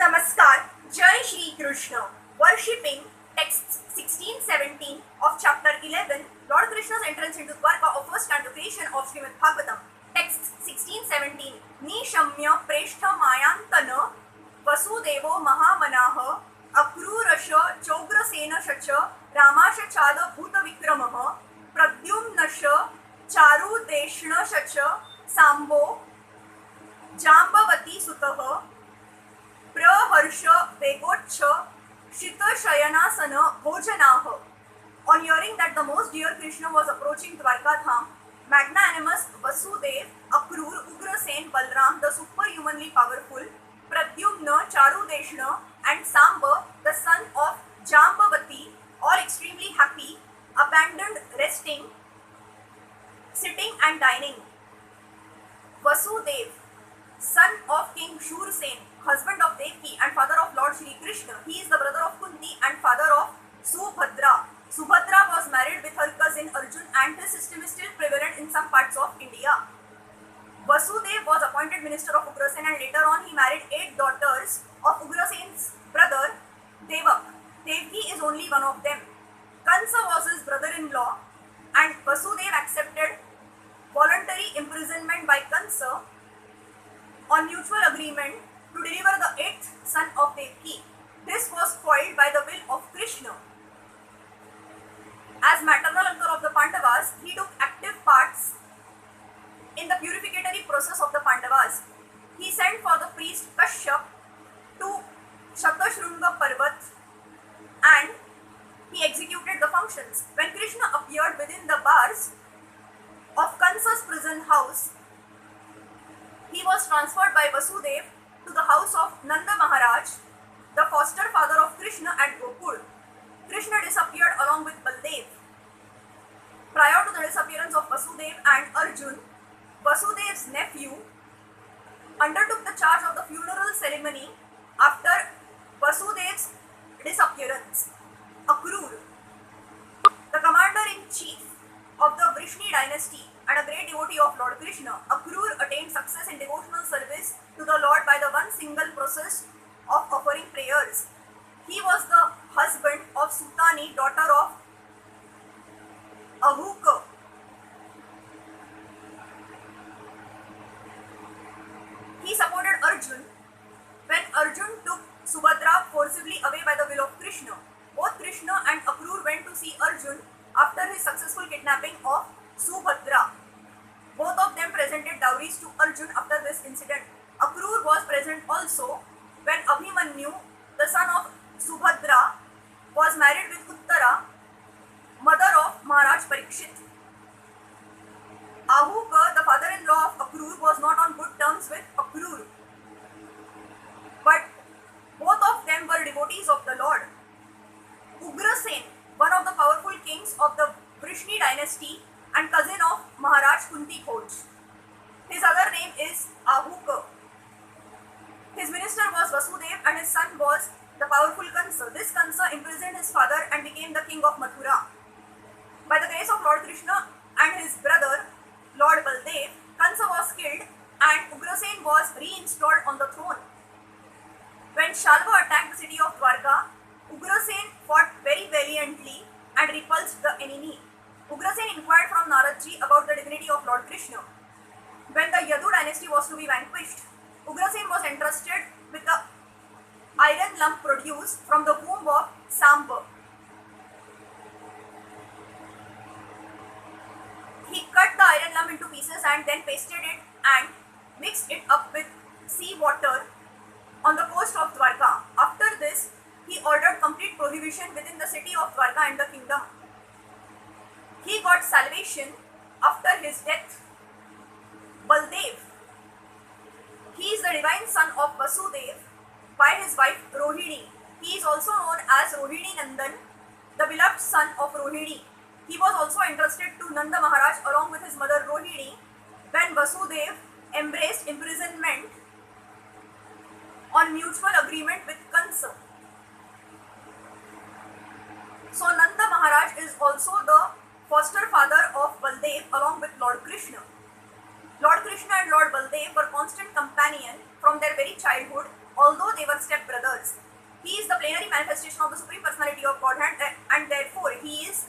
Namaskar, Jai Shri Krishna. Worshipping texts 16-17 of chapter 11, Lord Krishna's entrance into Dvaraka of first canto creation of Srimad Bhagavatam. Texts 16-17. Nishamya preshta mayantana Vasudevo mahamanaha akrurasha chograsena shacha ramasha chada bhuta vikramaha pradyumnasha charudeshna shacha sambo jambavati sutaha Praharsha Vegocha Shita Shayanasana Bhojanaha. On hearing that the most dear Krishna was approaching Dvaraka Dham, magnanimous Vasudev, Akrur, Ugrasen, Balram, the superhumanly powerful, Pradyumna, Charudeshna, and Samba, the son of Jambavati, all extremely happy, abandoned resting, sitting and dining. Vasudev, son of King Shursen, husband of Devaki and father of Lord Shri Krishna. He is the brother of Kunti and father of Subhadra. Subhadra was married with her cousin Arjun and his system is still prevalent in some parts of India. Vasudev was appointed minister of Ugrasen and later on he married 8 daughters of Ugrasen's brother Devak. Devaki is only one of them. Kansa was his brother-in-law and Vasudev accepted voluntary imprisonment by Kansa on mutual agreement to deliver the 8th son of Devaki. This was foiled by the will of Krishna. As maternal uncle of the Pandavas, he took active parts in the purificatory process of the Pandavas. He sent for the priest Kashyap to Shatashrunga Parvat and he executed the functions. When Krishna appeared within the bars of Kansa's prison house, he was transferred by Vasudev to the house of Nanda Maharaj, the foster father of Krishna at Gokul. Krishna disappeared along with Baldev. Prior to the disappearance of Vasudev and Arjun, Vasudev's nephew undertook the charge of the funeral ceremony after Vasudev's disappearance. Akrur, the commander-in-chief of the Vrishni dynasty and a great devotee of Lord Krishna, Akrur attained success in devotional service to the Lord by the one single process of offering prayers. He was the husband of Sutani, daughter of Ahuka. He supported Arjun when Arjun took Subhadra forcibly away by the will of Krishna. Both Krishna and Akrur went to see Arjun after his successful kidnapping of Subhadra. Both of them presented dowries to Arjun after this incident. Akrur was present also when Abhimanyu, the son of Subhadra, was married with Uttara, mother of Maharaj Parikshit. Ahuka, the father-in-law of Akrur, was not on good terms with Akrur. But both of them were devotees of the Lord. Ugrasen, one of the powerful kings of the Vrishni dynasty and cousin of Maharaj Kunti Khoj. His other name is Ahuka. His minister was Vasudev and his son was the powerful Kansa. This Kansa imprisoned his father and became the king of Mathura. By the grace of Lord Krishna and his brother, Lord Baldev, Kansa was killed and Ugrasen was reinstalled on the throne. When Shalva attacked the city of Dvaraka, Ugrasen fought very valiantly and repulsed the enemy. Ugrasen inquired from Naradji about the divinity of Lord Krishna. When the Yadu dynasty was to be vanquished, Ugrasen was entrusted with the iron lump produced from the womb of Samba. He cut the iron lump into pieces and then pasted it and mixed it up with sea water on the coast of Dvaraka. After this, he ordered complete prohibition within the city of Dvaraka and the kingdom. He got salvation after his death. Baldev, he is the divine son of Vasudev by his wife Rohini. He is also known as Rohini Nandan, the beloved son of Rohini. He was also entrusted to Nanda Maharaj along with his mother Rohini when Vasudev embraced imprisonment on mutual agreement with Kansa. So Nanda Maharaj is also the foster father of Baldev along with Lord Krishna. Lord Krishna and Lord Baldev were constant companions from their very childhood although they were step-brothers. He is the plenary manifestation of the Supreme Personality of Godhead, and therefore he is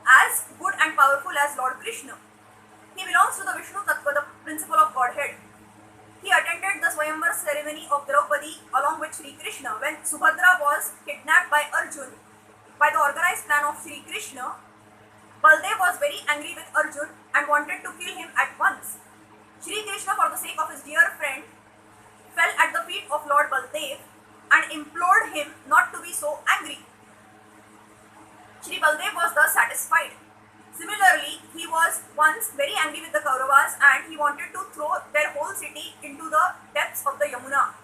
as good and powerful as Lord Krishna. He belongs to the Vishnu Tattva, the principle of Godhead. He attended the Swayamvar ceremony of Draupadi along with Shri Krishna. When Subhadra was kidnapped by Arjun by the organized plan of Shri Krishna, Baldev was very angry with Arjun and wanted to kill him at once. Shri Krishna, for the sake of his dear friend, fell at the feet of Lord Baldev and implored him not to be so angry. Shri Baldev was thus satisfied. Similarly, he was once very angry with the Kauravas and he wanted to throw their whole city into the depths of the Yamuna.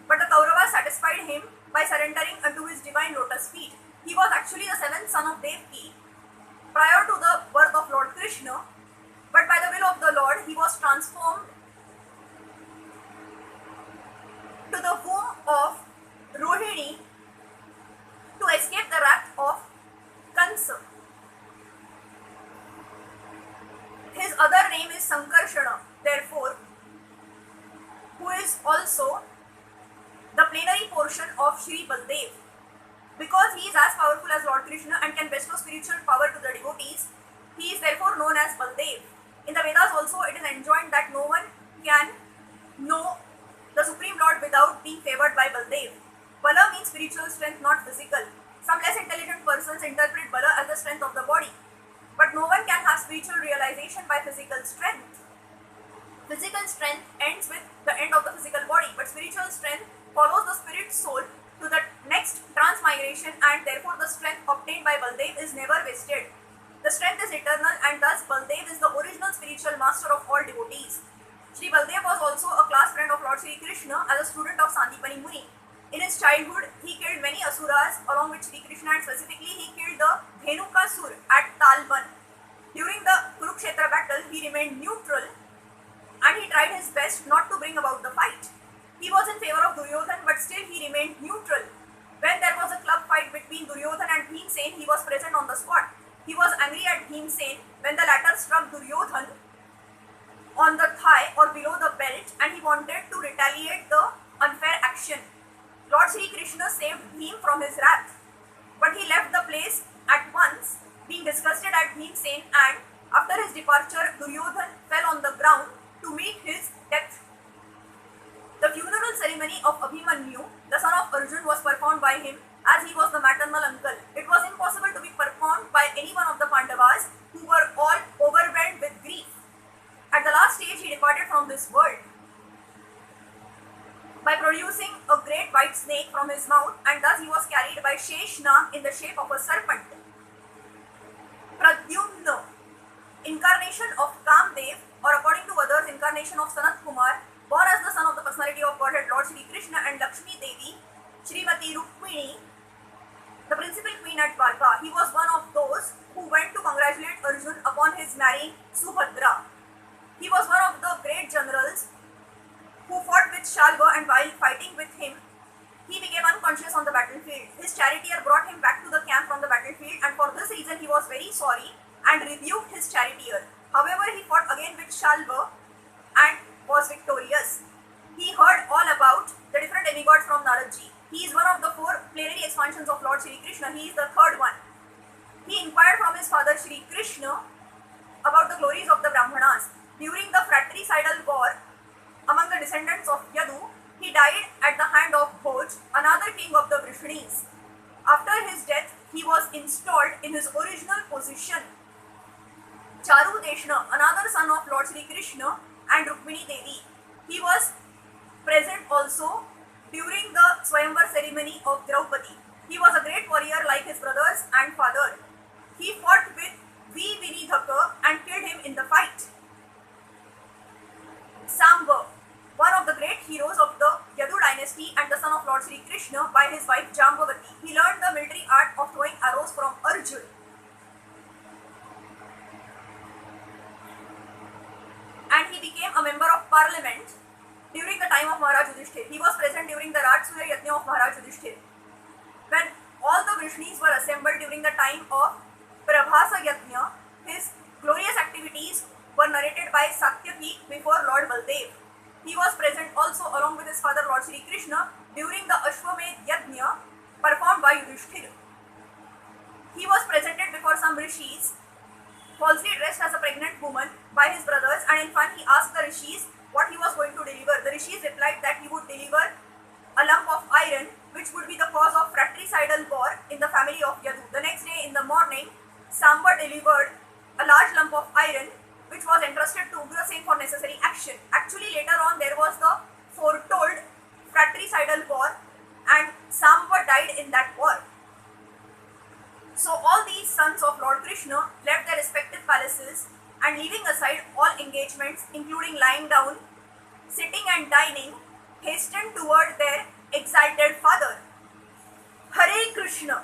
But the Kauravas satisfied him by surrendering unto his divine lotus feet. He was actually the seventh son of Devaki prior to the birth of Lord Krishna, but by the will of the Lord, he was transformed to the womb of Rohini to escape the wrath of Kansa. His other name is Sankarshana, therefore, who is also the plenary portion of Shri Baldev. Because he is as powerful as Lord Krishna and can bestow spiritual power to the devotees, he is therefore known as Baldev. In the Vedas also, it is enjoined that no one can know the Supreme Lord without being favored by Baldev. Bala means spiritual strength, not physical. Some less intelligent persons interpret Bala as the strength of the body. But no one can have spiritual realization by physical strength. Physical strength ends with the end of the physical body, but spiritual strength follows the spirit soul to the next transmigration, and therefore the strength obtained by Baldev is never wasted. The strength is eternal, and thus Baldev is the original spiritual master of all devotees. Shri Baldev was also a class friend of Lord Shri Krishna as a student of Sandipani Muni. In his childhood, he killed many asuras along with Shri Krishna, and specifically he killed the Dhenukasur at Talban. During the Kurukshetra battle, he remained neutral and he tried his best not to bring about the fight. He was in favor of Duryodhan, but still he remained neutral. When there was a club fight between Duryodhan and Bhimsen, he was present on the spot. He was angry at Bhimsen when the latter struck Duryodhan on the thigh or below the belt, and he wanted to retaliate the unfair action. Lord Shri Krishna saved Bhim from his wrath, but he left the place at once, being disgusted at Bhimsen, and after his departure, Duryodhan fell on the ground to meet his death. The funeral ceremony of Abhimanyu, the son of Arjun, was performed by him as he was the maternal uncle. It was impossible to be performed by any one of the Pandavas, who were all overwhelmed with grief. At the last stage, he departed from this world by producing a great white snake from his mouth, and thus he was carried by Sheshna in the shape of a serpent. Pradyumna, incarnation of Kamdev, or according to others, incarnation of Sanat Kumar, born as the son of the personality of Godhead Lord Shri Krishna and Lakshmi Devi, Srimati Rukmini, the principal queen at Dvaraka. He was one of those who went to congratulate Arjun upon his marrying Subhadra. He was one of the great generals who fought with Shalva, and while fighting with him, he became unconscious on the battlefield. His charioteer brought him back to the camp from the battlefield, and for this reason he was very sorry and rebuked his charioteer. However, he fought again with Shalva and was victorious. He heard all about the different demigods from Naradji. He is one of the 4 plenary expansions of Lord Shri Krishna. He is the third one. He inquired from his father Shri Krishna about the glories of the Brahmanas. During the fratricidal war among the descendants of Yadu, he died at the hand of Bhoj, another king of the Vrishnis. After his death, he was installed in his original position. Charu Deshna, another son of Lord Shri Krishna and Rukmini Devi. He was present also during the Swayamvar ceremony of Draupadi. He was a great warrior like his brothers and father. He fought with Vividhaka and killed him in the fight. Samba, one of the great heroes of the Yadu dynasty and the son of Lord Shri Krishna by his wife Jambavati. He learned the military art of throwing arrows from Arjun. And he became a member of parliament during the time of Maharaj Yudhishthir. He was present during the Rajsuya Yajna of Maharaj Yudhishthir. When all the Vrishnis were assembled during the time of Prabhasa Yajna, his glorious activities were narrated by Satyaki before Lord Baldev. He was present also along with his father Lord Shri Krishna during the Ashwamedh Yajna performed by Yudhishthira. He was presented before some rishis, falsely dressed as a pregnant woman by his brothers, and in fun he asked the rishis what he was going to deliver. The rishis replied that he would deliver a lump of iron which would be the cause of fratricidal war in the family of Yadu. The next day in the morning, Samba delivered a large lump of iron which was entrusted to Ugrasen for necessary action. Actually, later on there was the foretold fratricidal war and Samba died in that war. So all these sons of Lord Krishna left their respective palaces and leaving aside all engagements including lying down, sitting and dining, hastened toward their exalted father. Hare Krishna.